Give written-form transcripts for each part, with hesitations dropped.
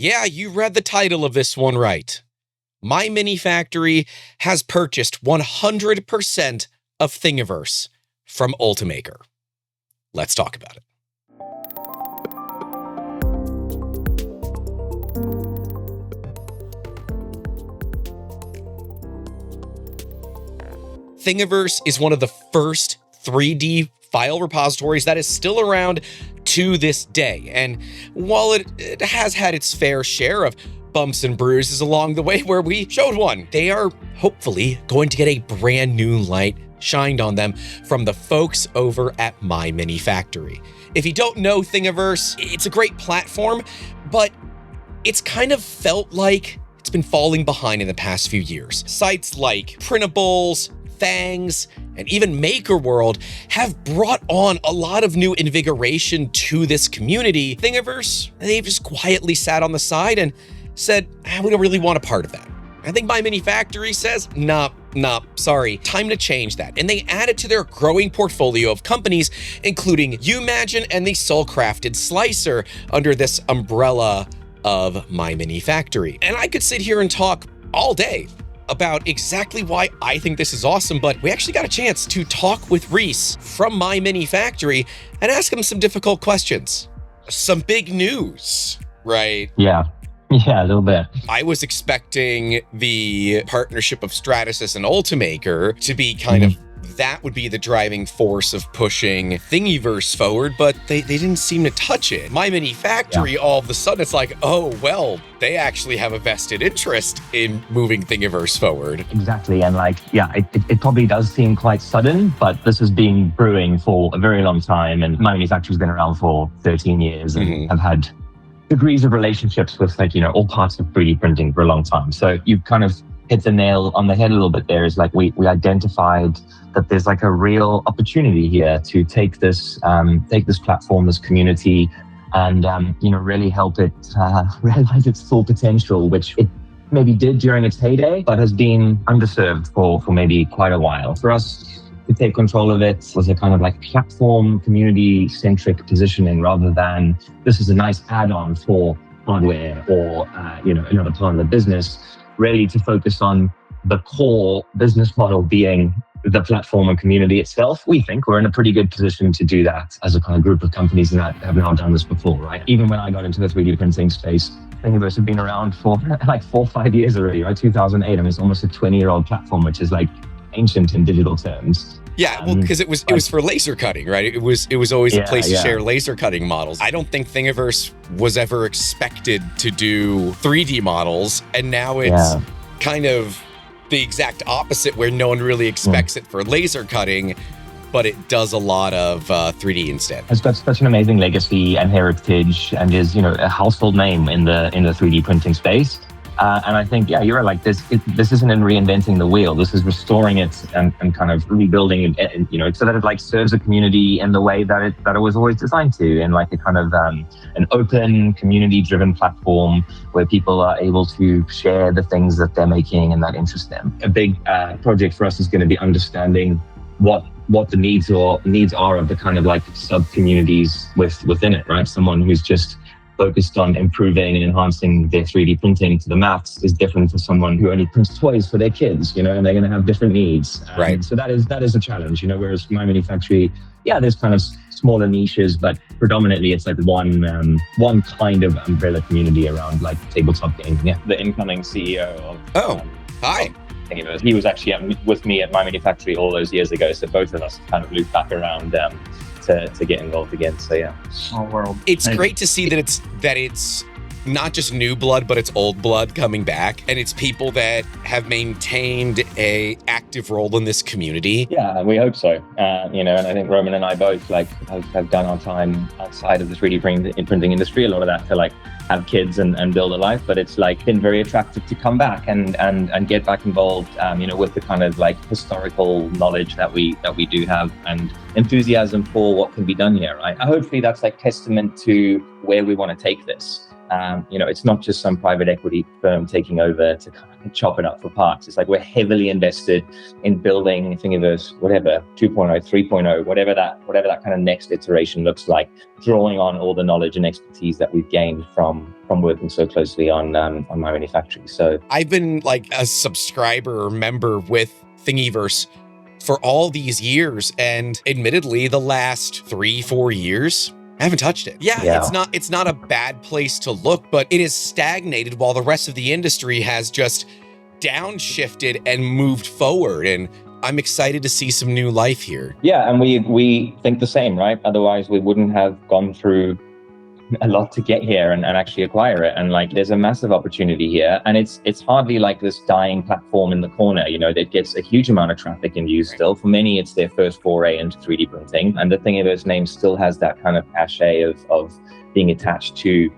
Yeah, you read the title of this one right. MyMiniFactory has purchased 100% of Thingiverse from Ultimaker. Let's talk about it. Thingiverse is one of the first 3D file repositories that is still around to this day. And while it has had its fair share of bumps and bruises along the way where we showed one, they are hopefully going to get a brand new light shined on them from the folks over at MyMiniFactory. If you don't know Thingiverse, it's a great platform, but it's kind of felt like it's been falling behind in the past few years. Sites like Printables, Fangs, and even MakerWorld have brought on a lot of new invigoration to this community. Thingiverse, they've just quietly sat on the side and said, we don't really want a part of that. I think MyMiniFactory says, nah, sorry, time to change that. And they add it to their growing portfolio of companies, including Umagine and the Soul-Crafted Slicer under this umbrella of MyMiniFactory. And I could sit here and talk all day about exactly why I think this is awesome, but we actually got a chance to talk with Rees from MyMiniFactory and ask him some difficult questions. Some big news, right? Yeah, a little bit. I was expecting the partnership of Stratasys and Ultimaker to be kind of, that would be the driving force of pushing Thingiverse forward, but they didn't seem to touch it. MyMiniFactory, all of a sudden, it's like, oh, well, they actually have a vested interest in moving Thingiverse forward. Exactly. And it probably does seem quite sudden, but this has been brewing for a very long time. And MyMiniFactory's been around for 13 years and have had degrees of relationships with all parts of 3D printing for a long time. So you've kind of hit the nail on the head a little bit there. Is like we identified that there's like a real opportunity here to take this platform, this community, and really help it realize its full potential, which it maybe did during its heyday, but has been underserved for maybe quite a while. For us to take control of it was a kind of like platform, community-centric positioning, rather than this is a nice add-on for hardware or another part of the business. Really to focus on the core business model being the platform and community itself. We think we're in a pretty good position to do that as a kind of group of companies that have now done this before, right? Even when I got into the 3D printing space, Thingiverse had been around for like 4 or 5 years already, right? 2008. I mean, it's almost a 20-year-old platform, which is like ancient in digital terms. Yeah, well, because it was for laser cutting, right? It was always a place to share laser cutting models. I don't think Thingiverse was ever expected to do 3D models, and now it's kind of the exact opposite, where no one really expects it for laser cutting, but it does a lot of 3D instead. It's got such an amazing legacy and heritage, and is a household name in the 3D printing space. And I think, you're right. Like this isn't in reinventing the wheel. This is restoring it and kind of rebuilding it, so that it like serves a community in the way that it was always designed to, in like a kind of an open, community-driven platform where people are able to share the things that they're making and that interest them. A big project for us is going to be understanding what the needs are of the kind of like sub-communities within it, right? Someone who's just focused on improving and enhancing their 3D printing to the max is different for someone who only prints toys for their kids, and they're going to have different needs. Right. So that is a challenge, whereas MyMiniFactory, there's kind of smaller niches, but predominantly it's like one kind of umbrella community around like tabletop gaming. Yeah. The incoming CEO of... Hi. He was actually with me at MyMiniFactory all those years ago, so both of us kind of looped back around to get involved again. So yeah, small world. It's great to see that it's not just new blood, but it's old blood coming back, and it's people that have maintained a active role in this community. Yeah, we hope so. And I think Romain and I both have done our time outside of the 3D printing industry. A lot of that to like have kids and build a life, but it's like been very attractive to come back and get back involved, with the kind of like historical knowledge that we do have and enthusiasm for what can be done here, right? Hopefully that's like testament to where we want to take this. It's not just some private equity firm taking over to kind of chop it up for parts. It's like we're heavily invested in building Thingiverse, whatever, 2.0, 3.0, whatever that kind of next iteration looks like, drawing on all the knowledge and expertise that we've gained from working so closely on MyMiniFactory. So I've been like a subscriber or member with Thingiverse for all these years, and admittedly the last 3-4 years I haven't touched it. Yeah, it's not a bad place to look, but it is stagnated while the rest of the industry has just downshifted and moved forward, and I'm excited to see some new life here. Yeah, and we think the same, right? Otherwise we wouldn't have gone through a lot to get here and actually acquire it. And like, there's a massive opportunity here, and it's hardly like this dying platform in the corner, that gets a huge amount of traffic and use still. For many, it's their first foray into 3D printing, and the Thingiverse name still has that kind of cachet of being attached to,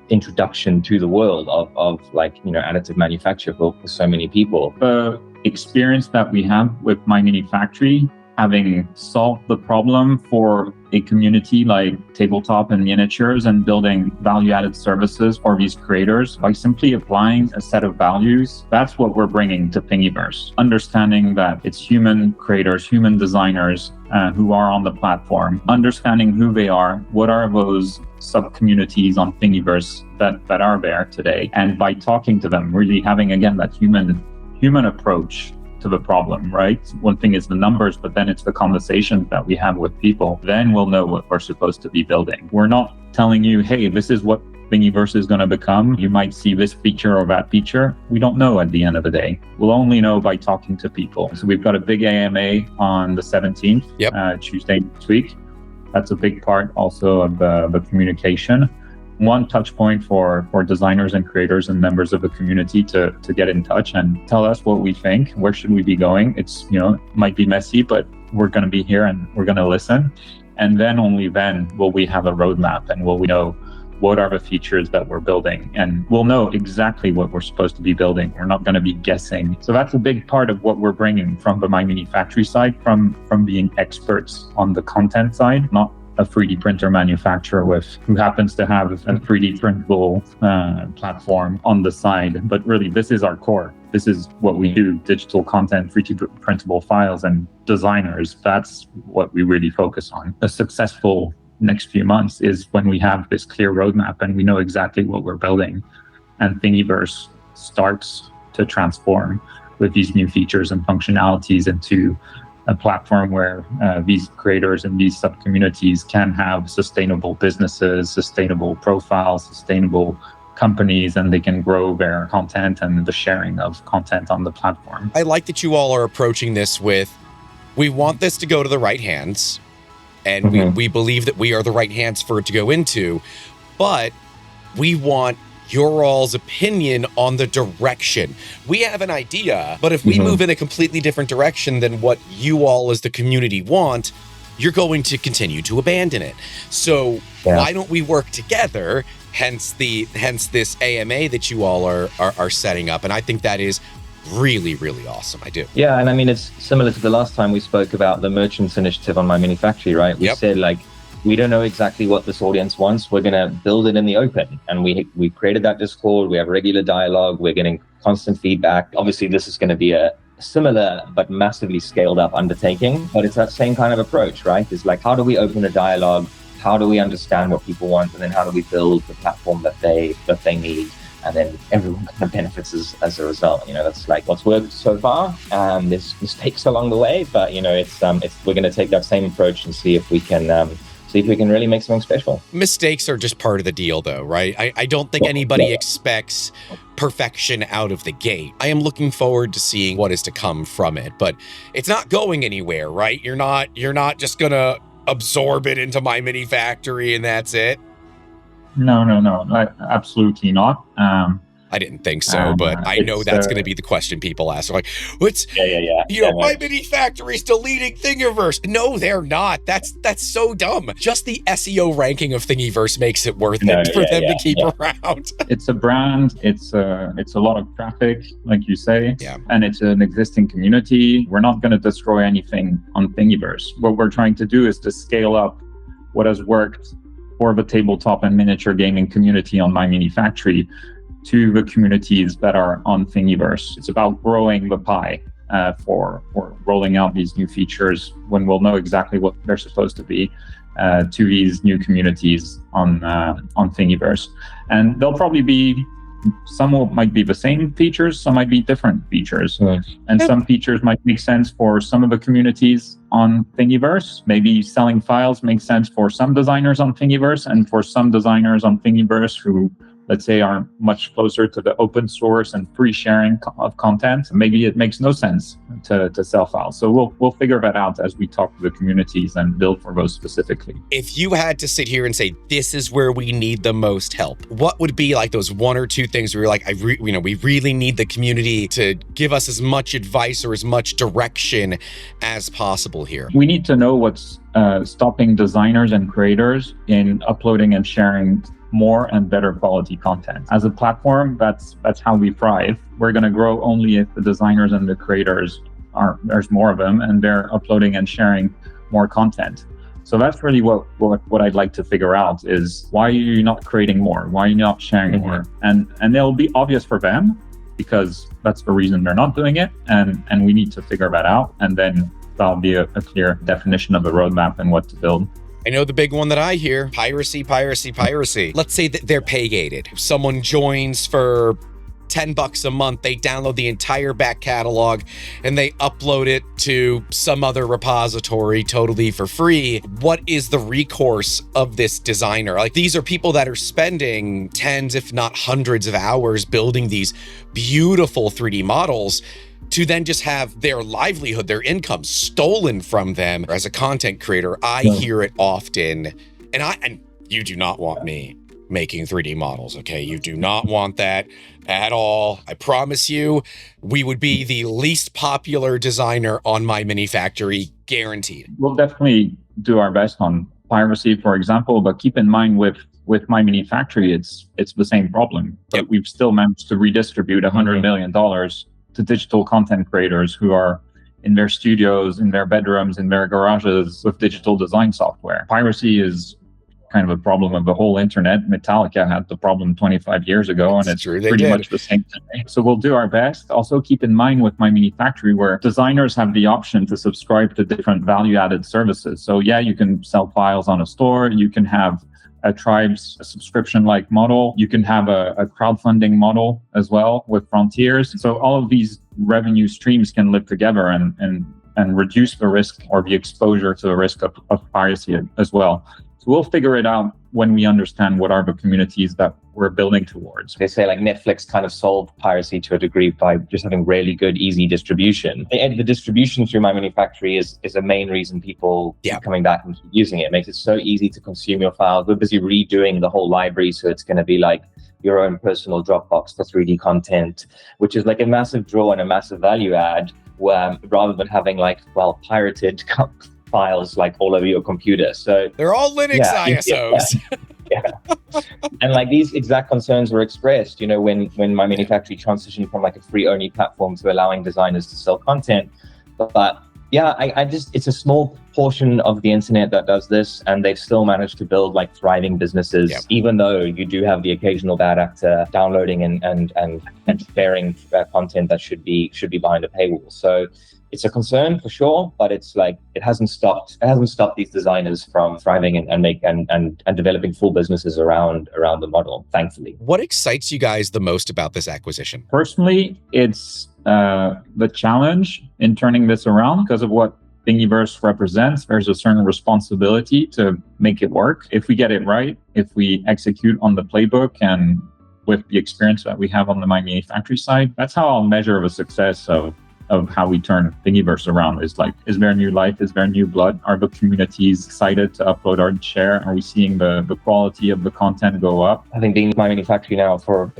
introduction to the world of like, additive manufacture for so many people. The experience that we have with MyMiniFactory, having solved the problem for a community like tabletop and miniatures and building value-added services for these creators by simply applying a set of values, that's what we're bringing to Thingiverse. Understanding that it's human creators, human designers who are on the platform, understanding who they are, what are those sub-communities on Thingiverse that are there today, and by talking to them, really having, again, that human approach to the problem, right? One thing is the numbers, but then it's the conversations that we have with people. Then we'll know what we're supposed to be building. We're not telling you, hey, this is what Thingiverse is going to become. You might see this feature or that feature. We don't know at the end of the day. We'll only know by talking to people. So we've got a big AMA on the 17th, Tuesday next week. That's a big part also of the communication. One touch point for designers and creators and members of the community to get in touch and tell us what we think. Where should we be going? It's, might be messy, but we're going to be here and we're going to listen. And then only then will we have a roadmap, and will we know what are the features that we're building, and we'll know exactly what we're supposed to be building. We're not going to be guessing. So that's a big part of what we're bringing from the MyMiniFactory side, from being experts on the content side, not a 3D printer manufacturer who happens to have a 3D printable platform on the side. But really, this is our core. This is what we do: digital content, 3D printable files, and designers. That's what we really focus on. A successful next few months is when we have this clear roadmap and we know exactly what we're building, and Thingiverse starts to transform with these new features and functionalities into a platform where these creators and these sub-communities can have sustainable businesses, sustainable profiles, sustainable companies, and they can grow their content and the sharing of content on the platform. I like that you all are approaching this with, we want this to go to the right hands, and we believe that we are the right hands for it to go into, but we want your all's opinion on the direction. We have an idea, but if we move in a completely different direction than what you all as the community want, you're going to continue to abandon it. So why don't we work together? Hence this AMA that you all are setting up. And I think that is really, really awesome. I do. Yeah, and I mean, it's similar to the last time we spoke about the merchants initiative on MyMiniFactory, right? We said, like, we don't know exactly what this audience wants. We're going to build it in the open. And we created that Discord. We have regular dialogue. We're getting constant feedback. Obviously, this is going to be a similar but massively scaled up undertaking. But it's that same kind of approach, right? It's like, how do we open a dialogue? How do we understand what people want? And then how do we build the platform that they need? And then everyone kind of benefits as a result. That's like what's worked so far. There's mistakes along the way, but it's we're going to take that same approach and see if we can really make something special. Mistakes are just part of the deal, though, right? I don't think anybody expects perfection out of the gate. I am looking forward to seeing what is to come from it, but it's not going anywhere, right? You're not just gonna absorb it into MyMiniFactory and that's it. No, absolutely not. I didn't think so, but I know that's going to be the question people ask. They're like, what's, MyMiniFactory's deleting Thingiverse. No, they're not. That's so dumb. Just the SEO ranking of Thingiverse makes it worth it for them to keep around. It's a brand. It's a lot of traffic, like you say, and it's an existing community. We're not going to destroy anything on Thingiverse. What we're trying to do is to scale up what has worked for the tabletop and miniature gaming community on MyMiniFactory to the communities that are on Thingiverse. It's about growing the pie for rolling out these new features when we'll know exactly what they're supposed to be to these new communities on Thingiverse. And they'll probably be, some might be the same features, some might be different features. Right. And some features might make sense for some of the communities on Thingiverse. Maybe selling files makes sense for some designers on Thingiverse, and for some designers on Thingiverse who, let's say, are much closer to the open source and free sharing of content, maybe it makes no sense to sell files. So we'll figure that out as we talk to the communities and build for those specifically. If you had to sit here and say, this is where we need the most help, what would be like those one or two things where you're like, we really need the community to give us as much advice or as much direction as possible here? We need to know what's stopping designers and creators in uploading and sharing more and better quality content. As a platform, that's how we thrive. We're going to grow only if the designers and the creators there's more of them and they're uploading and sharing more content. So that's really what I'd like to figure out is, why are you not creating more? Why are you not sharing more? And it'll be obvious for them because that's the reason they're not doing it. And we need to figure that out. And then that'll be a clear definition of the roadmap and what to build. I know the big one that I hear, piracy. Let's say that they're pay gated. Someone joins for $10 a month, they download the entire back catalog and they upload it to some other repository totally for free. What is the recourse of this designer? Like, these are people that are spending tens, if not hundreds of hours building these beautiful 3D models, to then just have their livelihood, their income stolen from them. As a content creator, I hear it often, and you do not want me making 3D models, okay? You do not want that at all. I promise you, we would be the least popular designer on MyMiniFactory, guaranteed. We'll definitely do our best on piracy, for example, but keep in mind with MyMiniFactory, it's the same problem. But we've still managed to redistribute $100 million to digital content creators who are in their studios, in their bedrooms, in their garages with digital design software. Piracy is kind of a problem of the whole internet. Metallica had the problem 25 years ago, and it's pretty much the same thing. So we'll do our best. Also keep in mind with MyMiniFactory, where designers have the option to subscribe to different value-added services. So yeah, you can sell files on a store, you can have a Tribe's subscription-like model. You can have a crowdfunding model as well with Frontiers. So all of these revenue streams can live together and reduce the risk or the exposure to the risk of piracy as well. So we'll figure it out when we understand what are the communities that we're building towards. They say like Netflix kind of solved piracy to a degree by just having really good, easy distribution. And the distribution through MyMiniFactory is a main reason people keep coming back and keep using it. It makes it so easy to consume your files. We're busy redoing the whole library, so it's going to be like your own personal Dropbox for 3D content, which is like a massive draw and a massive value add, rather than having like, pirated files like all over your computer. So they're all Linux ISOs. And like these exact concerns were expressed, when MyMiniFactory transitioned from like a free only platform to allowing designers to sell content. But it's a small portion of the internet that does this, and they've still managed to build like thriving businesses, even though you do have the occasional bad actor downloading and sharing content that should be behind a paywall. So it's a concern for sure, but it's like it hasn't stopped these designers from thriving and developing full businesses around the model, thankfully. What excites you guys the most about this acquisition? Personally, it's the challenge in turning this around because of what Thingiverse represents. There's a certain responsibility to make it work. If we get it right, if we execute on the playbook and with the experience that we have on the MyMiniFactory side, that's how I'll measure the success of how we turn Thingiverse around. Is there new life? Is there new blood? Are the communities excited to upload or share? Are we seeing the quality of the content go up? Having been in MyMiniFactory now for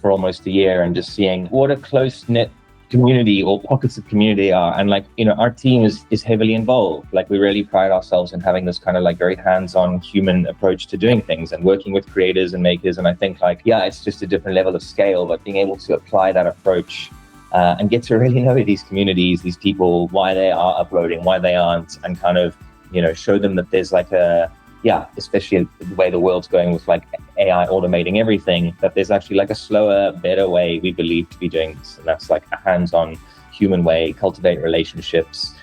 almost a year and just seeing what a close-knit community or pockets of community are. And our team is heavily involved. We really pride ourselves in having this kind of very hands-on human approach to doing things and working with creators and makers. And I think it's just a different level of scale, but being able to apply that approach and get to really know these communities, these people, why they are uploading, why they aren't, and kind of, show them that there's a yeah, especially the way the world's going with like AI automating everything, that there's actually like a slower, better way, we believe, to be doing this. And that's like a hands-on human way, cultivate relationships,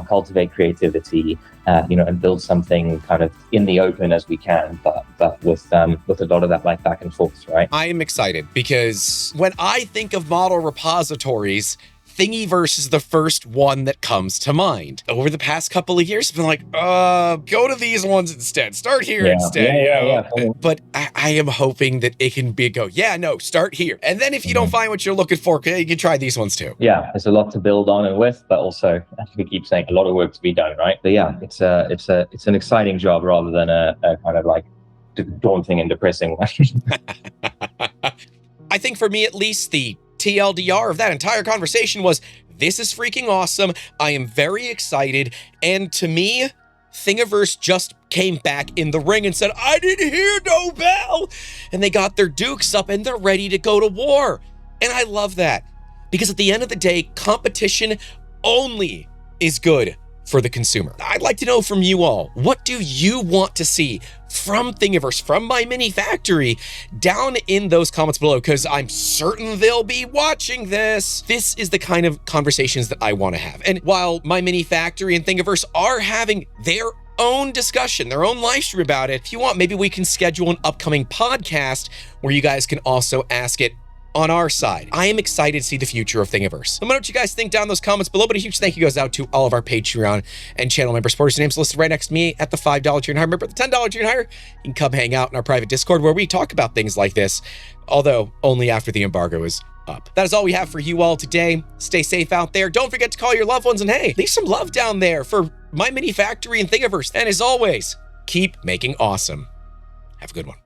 cultivate creativity, and build something kind of in the open as we can, but with a lot of that like back and forth, right? I am excited because when I think of model repositories, Thingiverse is the first one that comes to mind. Over the past couple of years, I've been like, go to these ones instead. Start here instead. Yeah. But I am hoping that it can start here. And then if you don't find what you're looking for, you can try these ones too. Yeah, there's a lot to build on and with, but also, as we keep saying, a lot of work to be done, right? But yeah, it's an exciting job rather than a kind of like daunting and depressing one. I think for me, at least, the TLDR of that entire conversation was, this is freaking awesome. I am very excited. And to me, Thingiverse just came back in the ring and said, I didn't hear no bell. And they got their dukes up and they're ready to go to war. And I love that, because at the end of the day, competition only is good for the consumer. I'd like to know from you all, what do you want to see from Thingiverse, from MyMiniFactory, down in those comments below, because I'm certain they'll be watching this. This is the kind of conversations that I want to have. And while MyMiniFactory and Thingiverse are having their own discussion, their own live stream about it, if you want, maybe we can schedule an upcoming podcast where you guys can also ask it on our side. I am excited to see the future of Thingiverse. Let me know what you guys think down in those comments below, but a huge thank you goes out to all of our Patreon and channel member supporters. Names listed right next to me at the $5 tier and higher. Remember, at the $10 tier and higher, you can come hang out in our private Discord where we talk about things like this, although only after the embargo is up. That is all we have for you all today. Stay safe out there. Don't forget to call your loved ones, and hey, leave some love down there for MyMiniFactory and Thingiverse. And as always, keep making awesome. Have a good one.